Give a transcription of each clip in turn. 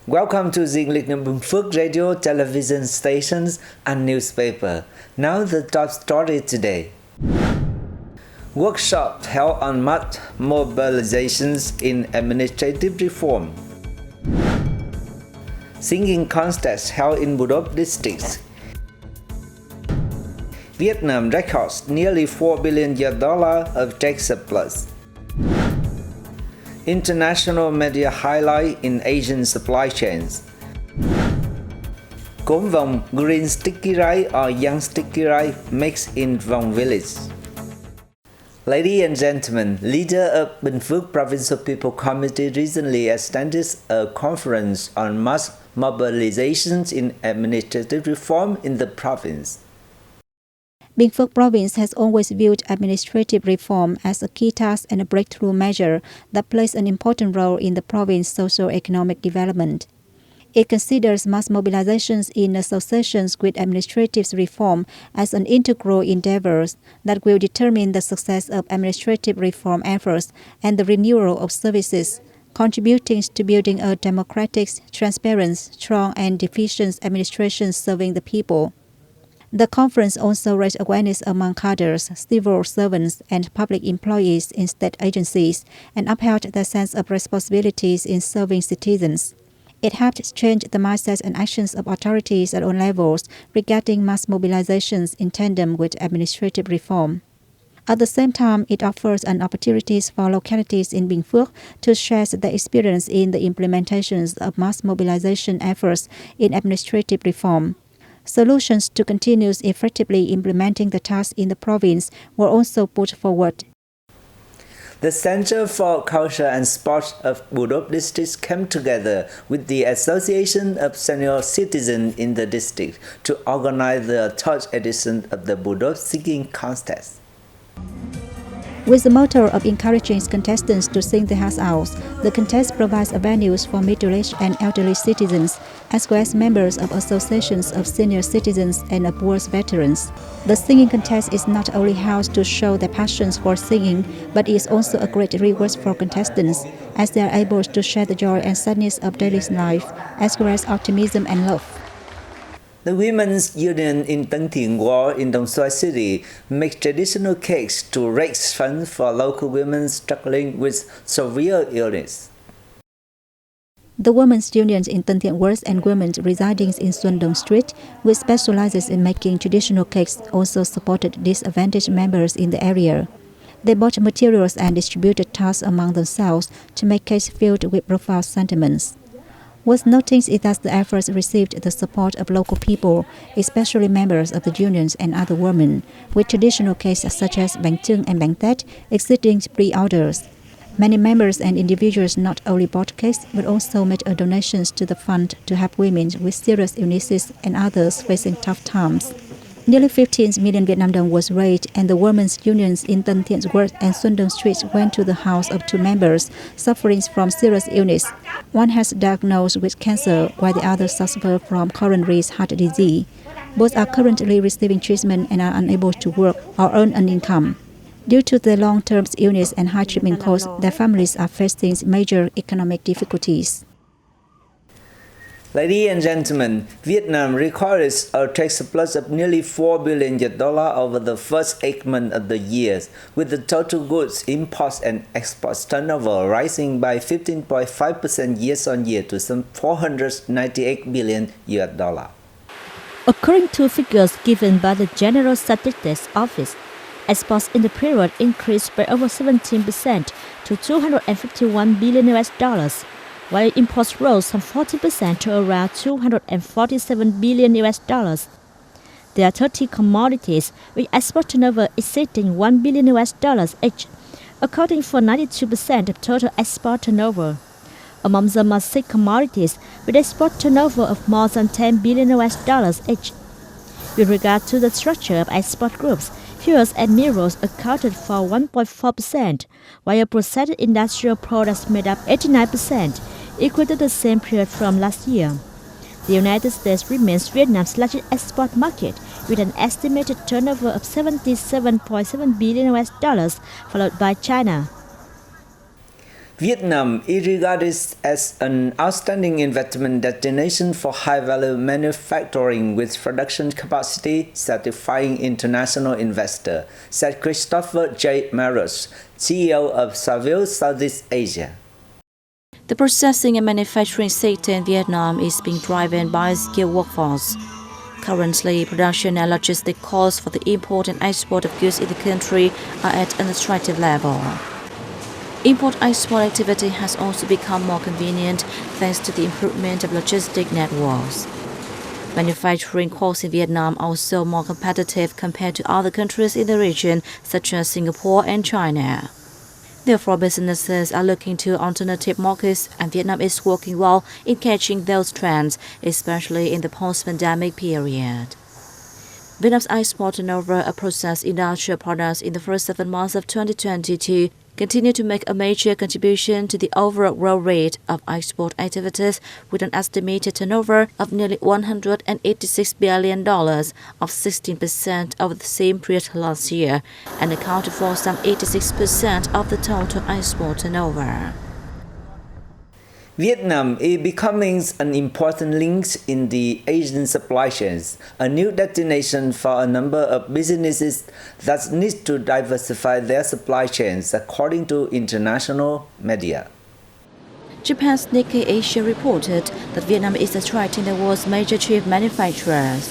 Welcome to the Ninh Binh radio, television stations, and newspaper. Now the top story today. Workshop held on mass mobilizations in administrative reform. Singing contest held in Budok districts. Vietnam records nearly $4 billion of trade surplus. International media highlight in Asian supply chains. Cốm vòng green sticky rice or young sticky rice mixed in Vòng village. Ladies and gentlemen, leader of Bình Phước Provincial People Committee recently attended a conference on mass mobilizations in administrative reform in the province. Bình Phước Province has always viewed administrative reform as a key task and a breakthrough measure that plays an important role in the province's socio-economic development. It considers mass mobilizations in associations with administrative reform as an integral endeavor that will determine the success of administrative reform efforts and the renewal of services, contributing to building a democratic, transparent, strong, and efficient administration serving the people. The conference also raised awareness among cadres, civil servants, and public employees in state agencies and upheld their sense of responsibilities in serving citizens. It helped change the mindset and actions of authorities at all levels regarding mass mobilizations in tandem with administrative reform. At the same time, it offers an opportunities for localities in Bình Phước to share their experience in the implementations of mass mobilization efforts in administrative reform. Solutions to continue effectively implementing the tasks in the province were also put forward. The Center for Culture and Sports of Budok district came together with the Association of Senior Citizens in the district to organize the third edition of the Budok Singing Contest. With the motto of encouraging contestants to sing their hearts out, the contest provides a venue for middle-aged and elderly citizens, as well as members of associations of senior citizens and of war veterans. The singing contest is not only held to show their passions for singing, but is also a great reward for contestants, as they are able to share the joy and sadness of daily life, as well as optimism and love. The Women's Union in Tân Thiện Ward in Đồng Xoài City makes traditional cakes to raise funds for local women struggling with severe illness. The Women's Union in Tân Thiện Ward and women residing in Xuân Đồng Street, which specializes in making traditional cakes, also supported disadvantaged members in the area. They bought materials and distributed tasks among themselves to make cakes filled with profound sentiments. What's noticed is that the efforts received the support of local people, especially members of the unions and other women, with traditional cakes such as bánh chưng and bánh tét exceeding pre-orders. Many members and individuals not only bought cakes but also made donations to the fund to help women with serious illnesses and others facing tough times. Nearly 15 million Vietnam dong was raised, and the women's unions in Tân Thiện Ward and Xuân Đồng Street went to the house of two members suffering from serious illness. One has diagnosed with cancer, while the other suffers from coronary heart disease. Both are currently receiving treatment and are unable to work or earn an income. Due to their long-term illness and high treatment costs, their families are facing major economic difficulties. Ladies and gentlemen, Vietnam recorded a trade surplus of nearly $4 billion over the first 8 months of the year, with the total goods imports and exports turnover rising by 15.5% year-on-year to some $498 billion. According to figures given by the General Statistics Office, exports in the period increased by over 17% to $251 billion, while imports rose some 40% to around $247 billion. There are 30 commodities with export turnover exceeding $1 billion each, accounting for 92% of total export turnover. Among them are 6 commodities with export turnover of more than $10 billion each. With regard to the structure of export groups, fuels and minerals accounted for 1.4%, while processed industrial products made up 89%, equal to the same period from last year. The United States remains Vietnam's largest export market, with an estimated turnover of $77.7 billion, followed by China. Vietnam is regarded as an outstanding investment destination for high-value manufacturing with production capacity satisfying international investors, said Christopher J. Maros, CEO of Saville Southeast Asia. The processing and manufacturing sector in Vietnam is being driven by a skilled workforce. Currently, production and logistic costs for the import and export of goods in the country are at an attractive level. Import-export activity has also become more convenient thanks to the improvement of logistic networks. Manufacturing costs in Vietnam are also more competitive compared to other countries in the region, such as Singapore and China. Therefore, businesses are looking to alternative markets, and Vietnam is working well in catching those trends, especially in the post-pandemic period. Vietnam's export turnover of processed industrial products in the first 7 months of 2022 continue to make a major contribution to the overall growth rate of export activities, with an estimated turnover of nearly $186 billion, of 16% over the same period last year, and accounted for some 86% of the total export turnover. Vietnam is becoming an important link in the Asian supply chains, a new destination for a number of businesses that need to diversify their supply chains, according to international media. Japan's Nikkei Asia reported that Vietnam is attracting the world's major chip manufacturers.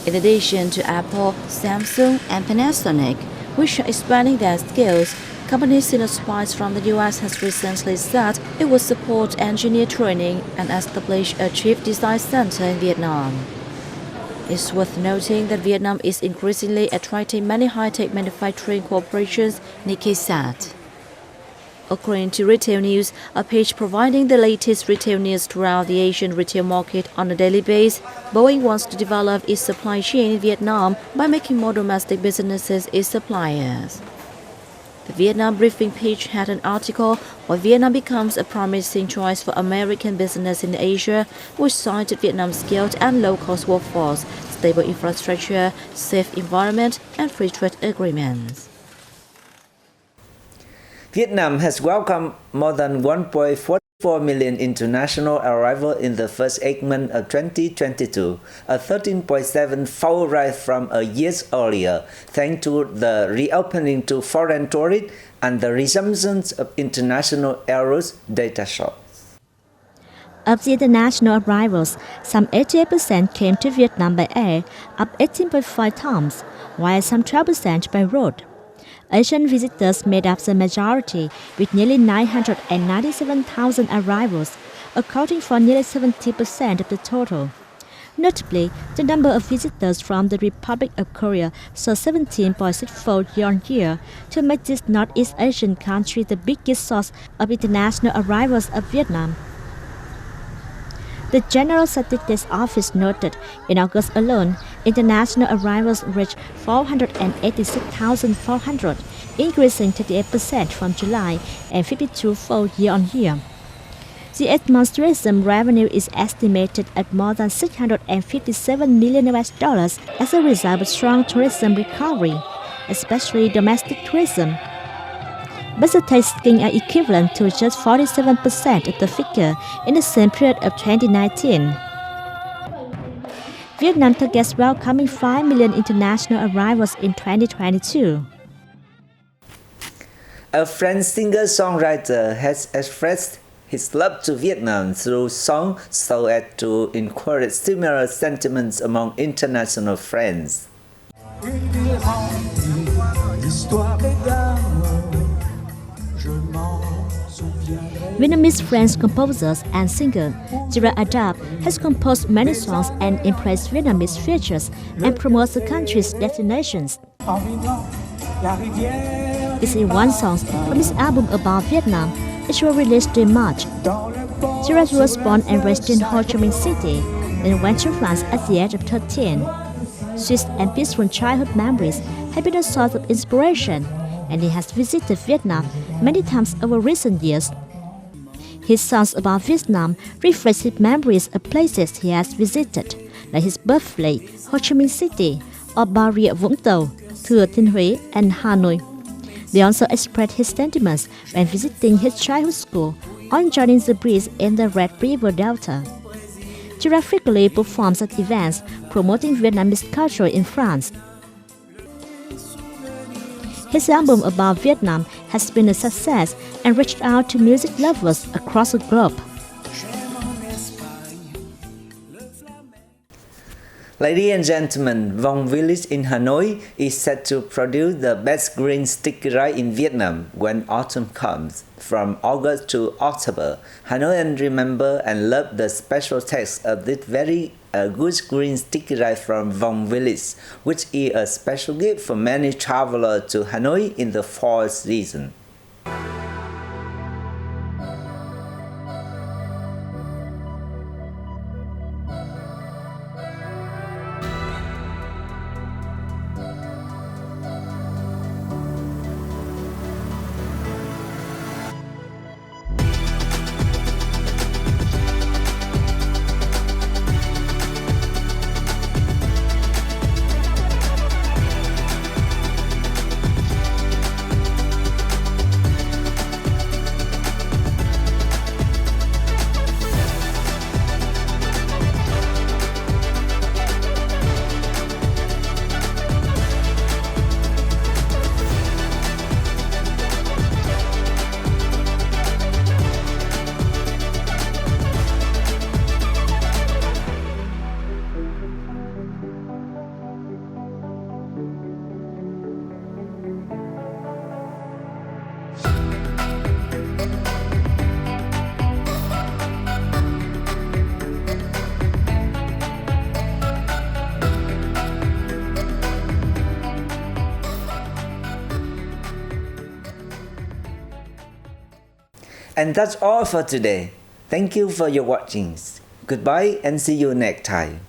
In addition to Apple, Samsung, and Panasonic, which are expanding their skills, companies in the spies from the US has recently said it will support engineer training and establish a chip design center in Vietnam. It's worth noting that Vietnam is increasingly attracting many high-tech manufacturing corporations, Nikkei said. According to Retail News, a page providing the latest retail news throughout the Asian retail market on a daily basis, Boeing wants to develop its supply chain in Vietnam by making more domestic businesses its suppliers. The Vietnam briefing page had an article why Vietnam becomes a promising choice for American business in Asia, which cited Vietnam's skilled and low-cost workforce, stable infrastructure, safe environment, and free trade agreements. Vietnam has welcomed more than 1.44 million international arrivals in the first 8 months of 2022, a 13.7-fold rise from a year earlier, thanks to the reopening to foreign tourists and the resumption of international air routes, data shows. Of the international arrivals, some 88% came to Vietnam by air, up 18.5 times, while some 12% by road. Asian visitors made up the majority, with nearly 997,000 arrivals, accounting for nearly 70% of the total. Notably, the number of visitors from the Republic of Korea saw 17.6-fold year-on-year to make this Northeast Asian country the biggest source of international arrivals of Vietnam. The General Statistics Office noted in August alone, international arrivals reached 486,400, increasing 38% from July and 52-fold year-on-year. The 8-month tourism revenue is estimated at more than $657 million as a result of strong tourism recovery, especially domestic tourism. But the taking are equivalent to just 47% of the figure in the same period of 2019. Vietnam targets welcoming 5 million international arrivals in 2022. A French singer-songwriter has expressed his love to Vietnam through song so as to encourage similar sentiments among international friends. Vietnamese French composer and singer Gerard Adab has composed many songs and impressed Vietnamese features and promotes the country's destinations. This is one song from his album about Vietnam, which was released in March. Gerard was born and raised in Ho Chi Minh City, then went to France at the age of 13. Sweet and peaceful childhood memories have been a source of inspiration, and he has visited Vietnam many times over recent years. His songs about Vietnam reflect his memories of places he has visited, like his birthplace, Ho Chi Minh City, or Bà Rịa Vũng Tàu, Thừa Thiên Huế, and Hanoi. They also expressed his sentiments when visiting his childhood school on joining the bridge in the Red River Delta. Giraffe frequently performs at events promoting Vietnamese culture in France. His album about Vietnam has been a success and reached out to music lovers across the globe. Ladies and gentlemen, Vong Village in Hanoi is set to produce the best green sticky rice in Vietnam when autumn comes, from August to October. Hanoians remember and love the special taste of this very good green sticky rice from Vong Village, which is a special gift for many travelers to Hanoi in the fall season. And that's all for today. Thank you for your watching. Goodbye and see you next time.